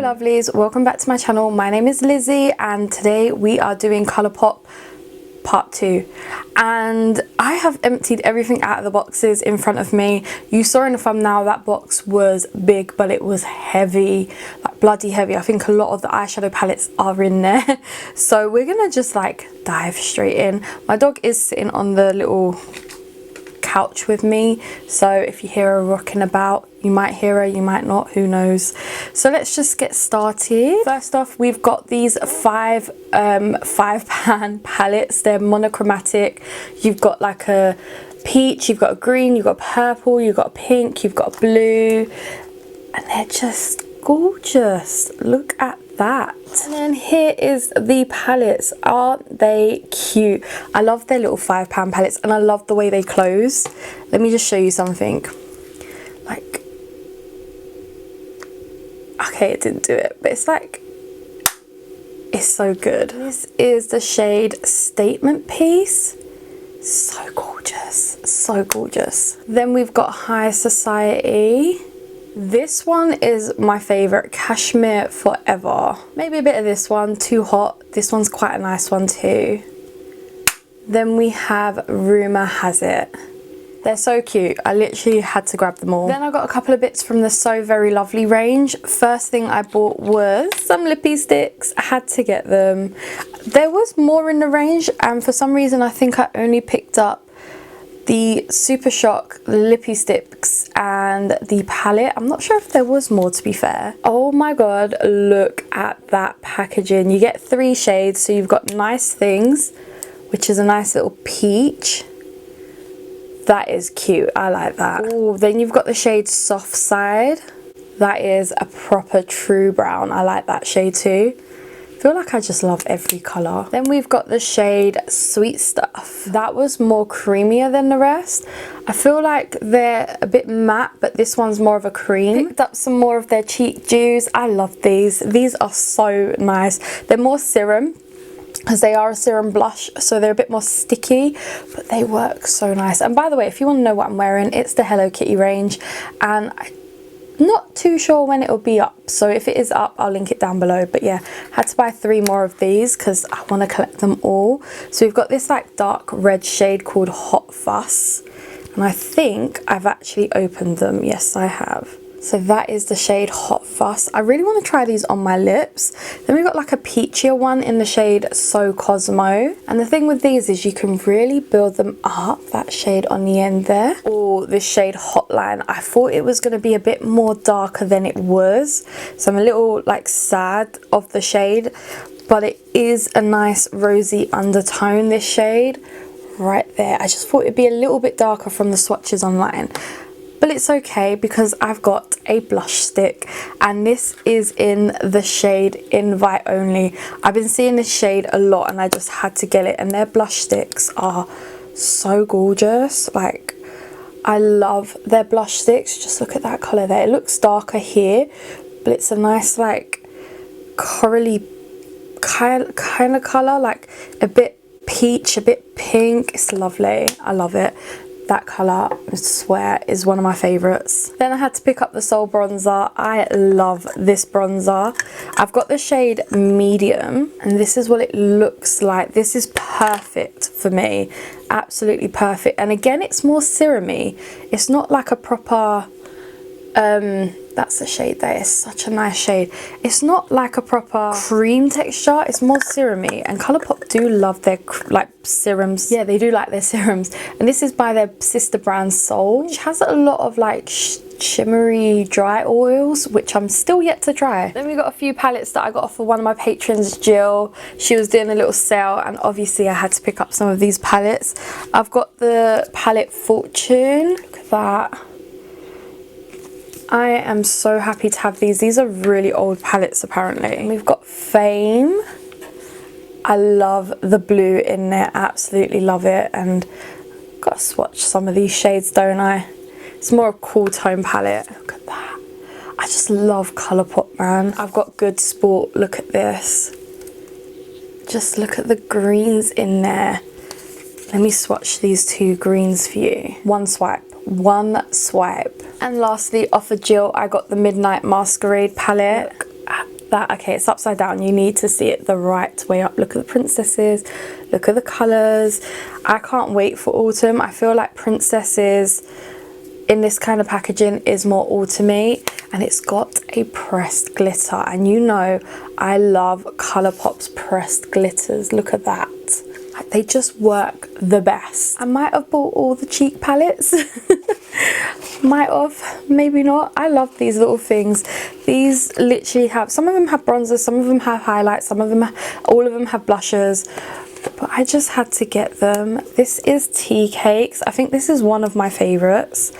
lovelies, welcome back to my channel. My name is Lizzie and today we are doing Colourpop part 2, and I have emptied everything out of the boxes in front of me. You saw in the thumbnail that box was big, but it was heavy, like bloody heavy. I think a lot of the eyeshadow palettes are in there. So we're gonna just like dive straight in. My dog is sitting on the little couch with me, so if you hear her rocking about, you might hear her, you might not, who knows. So let's just get started. First off, we've got these five pan palettes. They're monochromatic. You've got like a peach, you've got a green, you've got a purple, you've got a pink, you've got a blue, and they're just gorgeous. Look at that. And then here is the palettes. Aren't they cute? I love their little £5 palettes and I love the way they close. Let me just show you something. Like, okay, it didn't do it, but it's like, it's so good. This is the shade Statement Piece. So gorgeous, so gorgeous. Then we've got High Society. This one is my favorite, Cashmere Forever. Maybe a bit of this one, Too Hot. This one's quite a nice one too. Then we have Rumour Has It. They're so cute. I literally had to grab them all. Then I got a couple of bits from the So Very Lovely range. First thing I bought was some lippy sticks. I had to get them. There was more in the range, and for some reason I think I only picked up the Super Shock lippy sticks and the palette. I'm not sure if there was more, to be fair. Oh my god, look at that packaging. You get 3 shades, so you've got Nice Things, which is a nice little peach. That is cute, I like that. Oh, then you've got the shade Soft Side. That is a proper true brown. I like that shade too. I feel like I just love every colour. Then we've got the shade Sweet Stuff. That was more creamier than the rest. I feel like they're a bit matte, but this one's more of a cream. Picked up some more of their cheek dews. I love these. These are so nice. They're more serum, because they are a serum blush, so they're a bit more sticky, but they work so nice. And by the way, if you want to know what I'm wearing, it's the Hello Kitty range, and I'm not too sure when it'll be up, so if it is up I'll link it down below. But yeah, had to buy 3 more of these because I want to collect them all. So we've got this like dark red shade called Hot Fuss, and I think I've actually opened them. Yes, I have. So that is the shade Hot Fuss. I really want to try these on my lips. Then we've got like a peachier one in the shade So Cosmo. And the thing with these is you can really build them up, that shade on the end there. Oh, this shade Hotline. I thought it was going to be a bit more darker than it was. So I'm a little like sad of the shade, but it is a nice rosy undertone, this shade right there. I just thought it'd be a little bit darker from the swatches online. But it's okay because I've got a blush stick, and this is in the shade Invite Only. I've been seeing this shade a lot and I just had to get it, and their blush sticks are so gorgeous. Like, I love their blush sticks. Just look at that colour there. It looks darker here, but it's a nice like corally kind of colour, like a bit peach, a bit pink. It's lovely. I love it. That colour, I swear, is one of my favourites. Then I had to pick up the Soul Bronzer. I love this bronzer. I've got the shade Medium, and this is what it looks like. This is perfect for me. Absolutely perfect. And again, it's more serum-y. It's not like a proper... that's the shade there. It's such a nice shade. It's not like a proper cream texture. It's more serum-y, and Colourpop do love their like serums. Yeah, they do like their serums. And this is by their sister brand Soul, which has a lot of like shimmery dry oils, which I'm still yet to try. Then we got a few palettes that I got off of one of my patrons, Jill. She was doing a little sale, and obviously I had to pick up some of these palettes. I've got the palette Fortune. Look at that. I am so happy to have these. These are really old palettes apparently. And we've got Fame. I love the blue in there, absolutely love it. And I've got to swatch some of these shades, don't I? It's more a cool tone palette. Look at that. I just love Colourpop, man. I've got Good Sport. Look at this. Just look at the greens in there. Let me swatch these 2 greens for you. One swipe. And lastly, off of Jill, I got the Midnight Masquerade palette. Look at at that. Okay, it's upside down. You need to see it the right way up. Look at the princesses. Look at the colours. I can't wait for autumn. I feel like princesses in this kind of packaging is more autumny, and it's got a pressed glitter, and you know I love Colourpop's pressed glitters. Look at that. Like, they just work the best. I might have bought all the cheek palettes. Might have, maybe not. I love these little things. These literally have, some of them have bronzers, some of them have highlights, some of them, all of them have blushers, but I just had to get them. This is Tea Cakes. I think this is one of my favorites.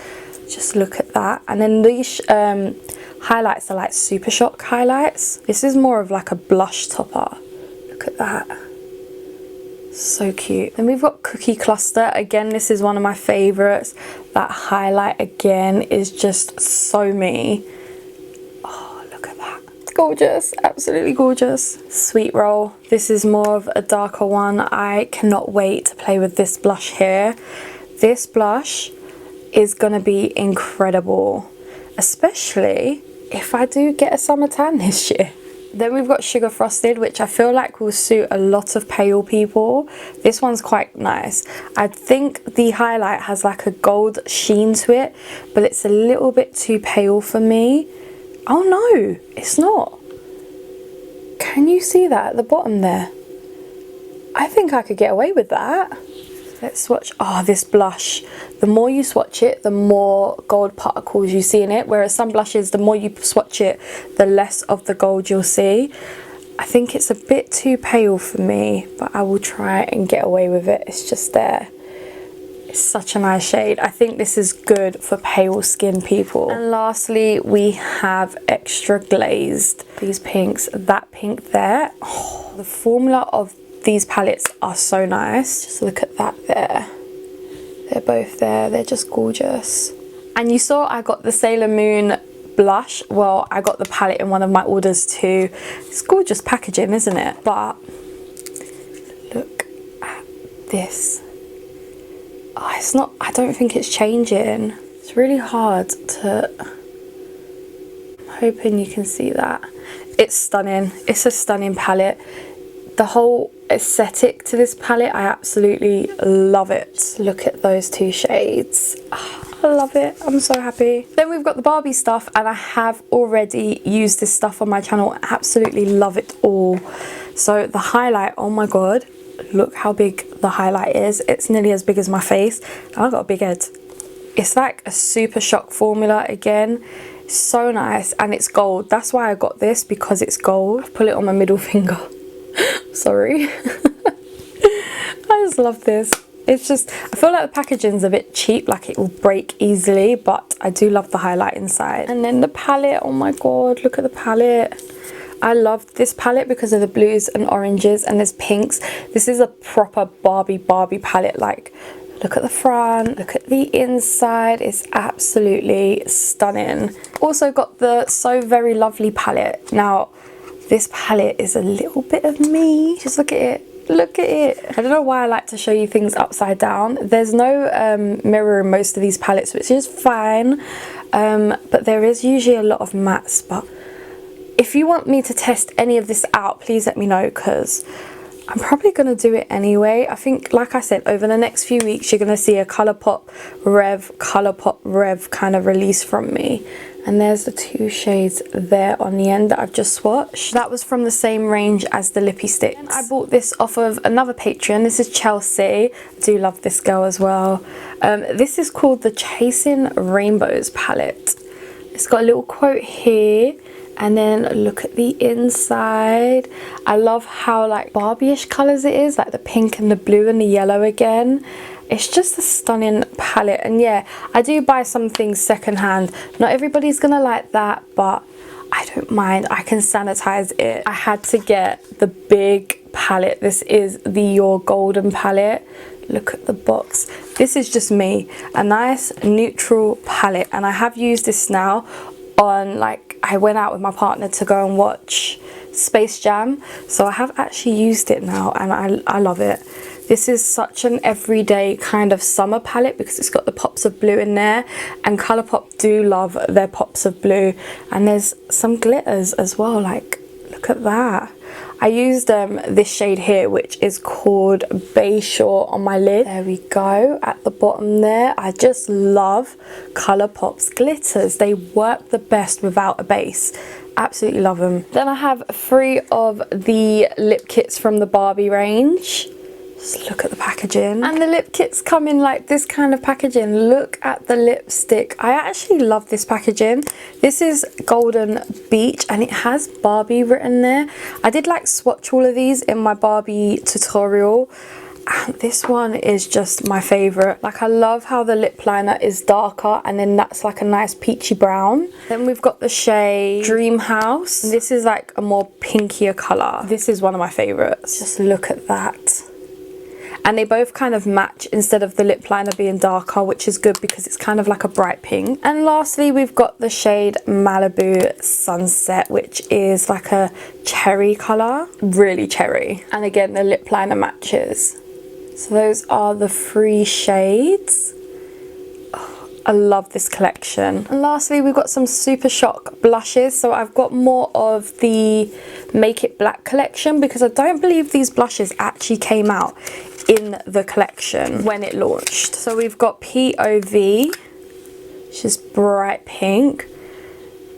Just look at that. And then these highlights are like Super Shock highlights. This is more of like a blush topper. Look at that. So cute. Then we've got Cookie Cluster. Again, this is one of my favorites. That highlight again is just so me. Oh, look at that. Gorgeous. Absolutely gorgeous. Sweet Roll. This is more of a darker one. I cannot wait to play with this blush here. This blush is gonna be incredible, especially if I do get a summer tan this year. Then we've got Sugar Frosted, which I feel like will suit a lot of pale people. This one's quite nice. I think the highlight has like a gold sheen to it, but it's a little bit too pale for me. Oh no, it's not. Can you see that at the bottom there? I think I could get away with that. Let's swatch. Oh, this blush. The more you swatch it, the more gold particles you see in it. Whereas some blushes, the more you swatch it, the less of the gold you'll see. I think it's a bit too pale for me, but I will try and get away with it. It's just there. It's such a nice shade. I think this is good for pale skin people. And lastly, we have Extra Glazed. These pinks, that pink there. Oh, the formula of these palettes are so nice. Just look at that there. They're both there. They're just gorgeous. And you saw I got the Sailor Moon blush. Well, I got the palette in one of my orders too. It's gorgeous packaging, isn't it? But look at this. Oh, it's not, I don't think it's changing. It's really hard to, I'm hoping you can see that. It's stunning. It's a stunning palette. The whole aesthetic to this palette, I absolutely love it. Look at those two shades. Oh, I love it. I'm so happy. Then we've got the Barbie stuff, and I have already used this stuff on my channel. I absolutely love it all. So the highlight, oh my god, look how big the highlight is. It's nearly as big as my face, and I've got a big head. It's like a Super Shock formula again. So nice, and it's gold. That's why I got this, because it's gold. I've put it on my middle finger. Sorry. I just love this. It's just, I feel like the packaging's a bit cheap, like it will break easily, but I do love the highlight inside. And then the palette, oh my god, look at the palette. I love this palette because of the blues and oranges, and there's pinks. This is a proper Barbie palette. Like, look at the front, look at the inside. It's absolutely stunning. Also got the So Very Lovely palette. Now, this palette is a little bit of me. Just look at it. Look at it. I don't know why I like to show you things upside down. There's no mirror in most of these palettes, which is fine. But there is usually a lot of mattes. But if you want me to test any of this out, please let me know, because I'm probably going to do it anyway. I think, like I said, over the next few weeks, you're going to see a Colourpop Rev kind of release from me. And there's the two shades there on the end that I've just swatched. That was from the same range as the Lippy Sticks. I bought this off of another Patreon. This is Chelsea. I do love this girl as well. This is called the Chasing Rainbows palette. It's got a little quote here. And then look at the inside. I love how like Barbie-ish colours it is. Like the pink and the blue and the yellow again. It's just a stunning palette. And yeah, I do buy some things secondhand. Not everybody's gonna like that, but I don't mind. I can sanitize it. I had to get the big palette. This is the Your Golden palette. Look at the box. This is just me. A nice neutral palette. And I have used this now on, like, I went out with my partner to go and watch Space Jam. So I have actually used it now, and I love it. This is such an everyday kind of summer palette because it's got the pops of blue in there, and Colourpop do love their pops of blue. And there's some glitters as well, like, Look at that. I used this shade here, which is called Bayshore, on my lid. There we go, at the bottom there. I just love Colourpop's glitters. They work the best without a base. Absolutely love them. Then I have 3 of the lip kits from the Barbie range. Just look at the packaging. And the lip kits come in like this kind of packaging. Look at the lipstick. I actually love this packaging. This is Golden Beach and it has Barbie written there. I did like swatch all of these in my Barbie tutorial. And this one is just my favorite. Like, I love how the lip liner is darker and then that's like a nice peachy brown. Then we've got the shade Dream House. This is like a more pinkier color. This is one of my favorites. Just look at that. And they both kind of match instead of the lip liner being darker, which is good because it's kind of like a bright pink. And lastly, we've got the shade Malibu Sunset, which is like a cherry color, really cherry. And again, the lip liner matches. So those are the 3 shades. Oh, I love this collection. And lastly, we've got some Super Shock blushes. So I've got more of the Make It Black collection because I don't believe these blushes actually came out in the collection when it launched. So we've got POV, which is bright pink.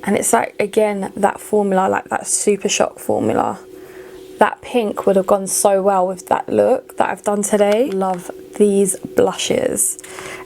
And it's like, again, that formula, like that Super Shock formula. That pink would have gone so well with that look that I've done today. Love these blushes.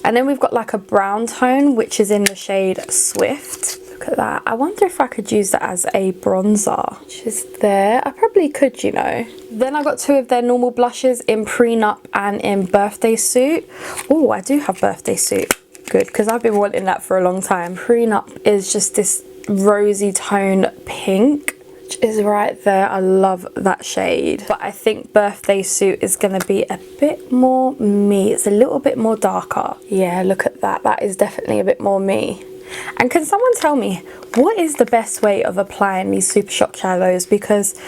And then we've got like a brown tone, which is in the shade Swift. Look at that. I wonder if I could use that as a bronzer, which is there. I probably could, you know. Then I got 2 of their normal blushes in Prenup and in Birthday Suit. Oh, I do have Birthday Suit. Good, because I've been wanting that for a long time. Prenup is just this rosy tone pink, which is right there. I love that shade. But I think Birthday Suit is going to be a bit more me. It's a little bit more darker. Yeah, look at that. That is definitely a bit more me. And can someone tell me, what is the best way of applying these Super Shock shadows? Because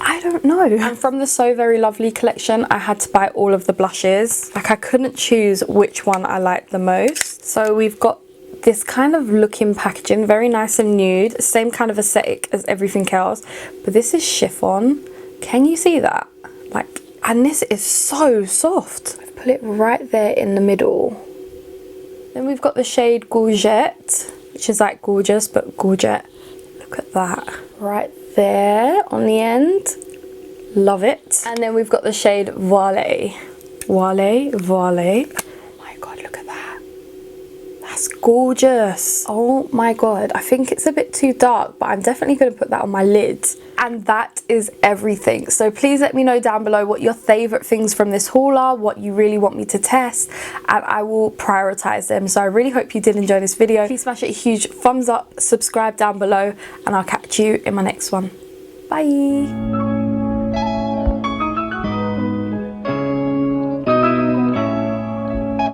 I don't know. And from the So Very Lovely collection, I had to buy all of the blushes. Like, I couldn't choose which one I liked the most. So we've got this kind of looking packaging, very nice and nude, same kind of aesthetic as everything else, but this is chiffon. Can you see that? Like, and this is so soft. I've put it right there in the middle. Then we've got the shade Gorgette, which is like gorgeous, but Gorgette. Look at that. Right there on the end. Love it. And then we've got the shade Voile. Voile. Oh my God, look at that. That's gorgeous. Oh my God. I think it's a bit too dark, but I'm definitely going to put that on my lids. And that is everything. So please let me know down below what your favorite things from this haul are, what you really want me to test, and I will prioritize them. So I really hope you did enjoy this video. Please smash it a huge thumbs up, subscribe down below, and I'll catch you in my next one. Bye.